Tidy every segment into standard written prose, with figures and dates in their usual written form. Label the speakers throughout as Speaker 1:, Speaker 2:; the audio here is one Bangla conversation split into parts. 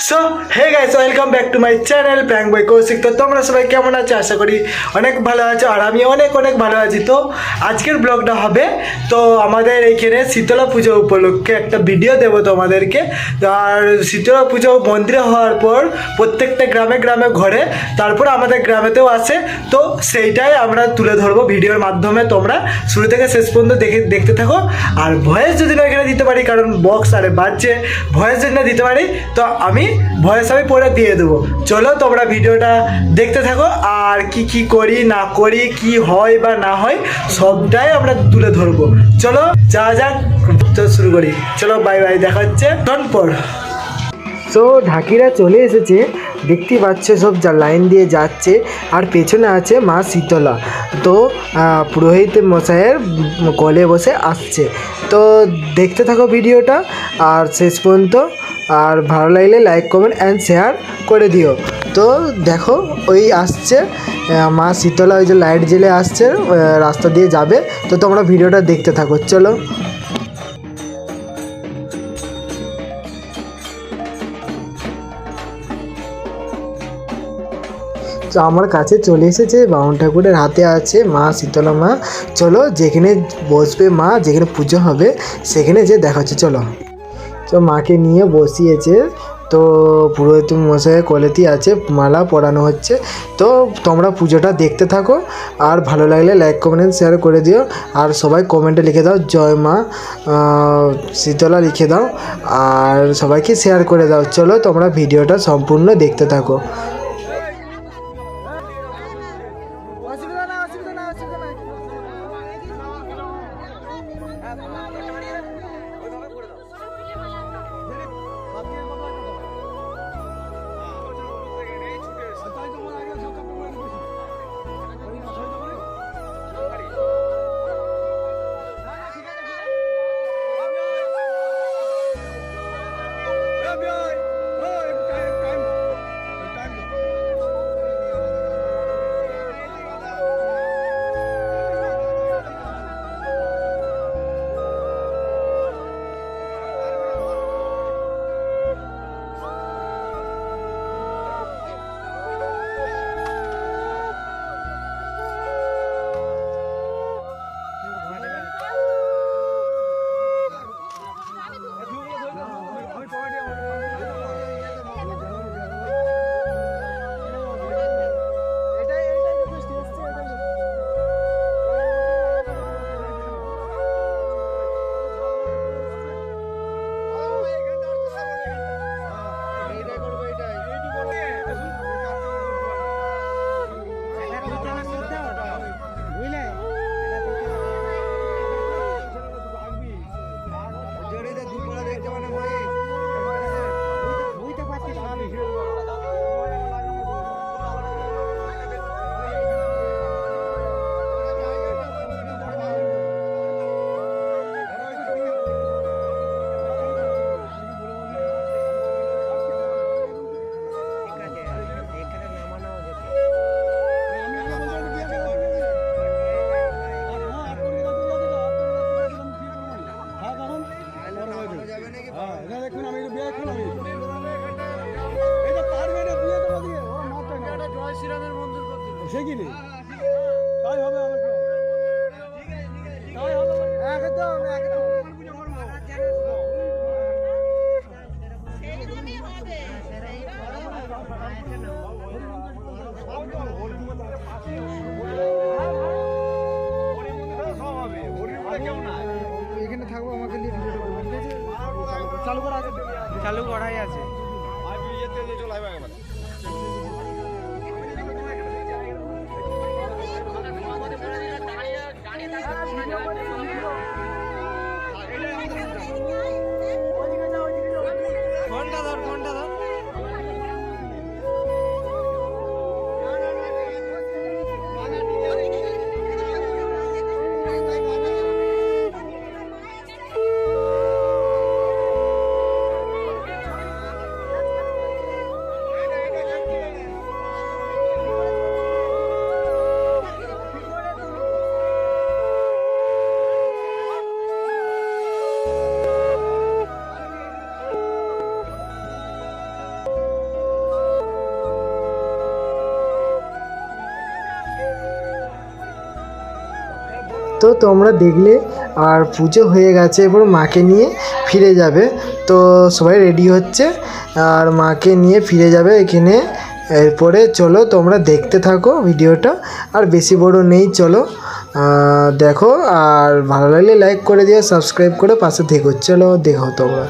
Speaker 1: So hey guys, welcome back to my channel prank boy Koushik. তো তোমরা সবাই কেমন আছো? আশা করি অনেক ভালো আছো, আর আমি অনেক ভালো আছি। তো আজকের ব্লগটা হবে তো আমাদের এইখানে শীতলা পুজো উপলক্ষে একটা ভিডিও দেবো তোমাদেরকে। আর শীতলা পুজো মন্দিরে হওয়ার পর প্রত্যেকটা গ্রামে গ্রামে ঘরে, তারপর আমাদের গ্রামেতেও আসে। তো সেইটাই আমরা তুলে ধরবো ভিডিওর মাধ্যমে। তোমরা শুরু থেকে শেষ পর্যন্ত দেখতে থাকো। আর ভয়েস যদি না এখানে দিতে পারি, কারণ বক্স আরে বাজছে, ভয়েস যদি না দিতে পারি তো আমি ভয়েস আমি পরে দিয়ে দেবো। চলো তোমরা ভিডিওটা দেখতে থাকো, আর কি করি না করি, কি হয় বা না হয় সবটাই আমরা তুলে ধরবো। চলো যা যাক, তো শুরু করি। চলো বাই বাই, দেখা হচ্ছে পর। তো ঢাকিরা চলে এসেছে, দেখতে পাচ্ছে সব লাইন দিয়ে যাচ্ছে, আর পেছনে আছে মা শীতলা। তো পুরোহিত মশাইয়ের কোলে বসে আসছে। তো দেখতে থাকো ভিডিওটা আর শেষ পর্যন্ত। আর ভালো লাগলে লাইক কমেন্ট অ্যান্ড শেয়ার করে দিও। তো দেখো ওই আসছে মা শীতলা, ওই যে লাইট জ্বেলে আসছে, রাস্তা দিয়ে যাবে। তো তোমরা ভিডিওটা দেখতে থাকো, চলো। তো আমার কাছে চলে এসেছে, বামুন ঠাকুরের হাতে আছে মা শীতলা মা। চলো যেখানে বসবে মা, যেখানে পুজো হবে সেখানে যে দেখা হচ্ছে, চলো। তো মাকে নিয়ে বসিয়েছে, তো পুরোহিত মশাই কোলেতেই আছে, মালা পরানো হচ্ছে। তো তোমরা পুজোটা দেখতে থাকো, আর ভালো লাগলে লাইক কমেন্ট শেয়ার করে দিও। আর সবাই কমেন্টে লিখে দাও জয় মা শীতলা লিখে দাও, আর সবাইকে শেয়ার করে দাও। চলো তোমরা ভিডিওটা সম্পূর্ণ দেখতে থাকো।
Speaker 2: সেখানে তাই হবে, তাই হবে একদম একদম। এখানে থাকবো, আমাকে নিয়ে চালু করা আছে, চালু করাই আছে। ফোনটা ধর, ফোনটা ধর।
Speaker 1: তো তোমরা দেখলে। আর পুজো হয়ে গেছে, এবার মাকে নিয়ে ফিরে যাবে। তো সবাই রেডি হচ্ছে আর মাকে নিয়ে ফিরে যাবে এখানে। এরপরে চলো তোমরা দেখতে থাকো ভিডিওটা, আর বেশি বড় নেই, চলো দেখো। আর ভালো লাগলে লাইক করে দিও, সাবস্ক্রাইব করে পাশে থেকো। চলো দেখো তোমরা।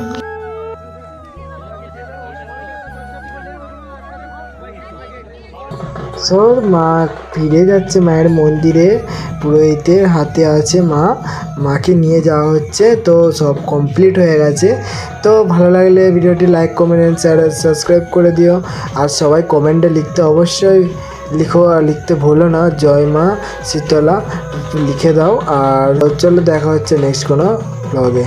Speaker 1: সব মা ফিরে যাচ্ছে মায়ের মন্দিরে, পুরোহিতের হাতে আছে মাকে নিয়ে যাওয়া হচ্ছে। তো সব কমপ্লিট হয়ে গেছে। তো ভালো লাগলে ভিডিওটি লাইক কমেন্ট শেয়ার সাবস্ক্রাইব করে দিও। আর সবাই কমেন্টে লিখতে অবশ্যই লিখো, আর লিখতে ভুলো না জয় মা শীতলা লিখে দাও। আর চলো দেখা হচ্ছে নেক্সট কোনো ব্লগে।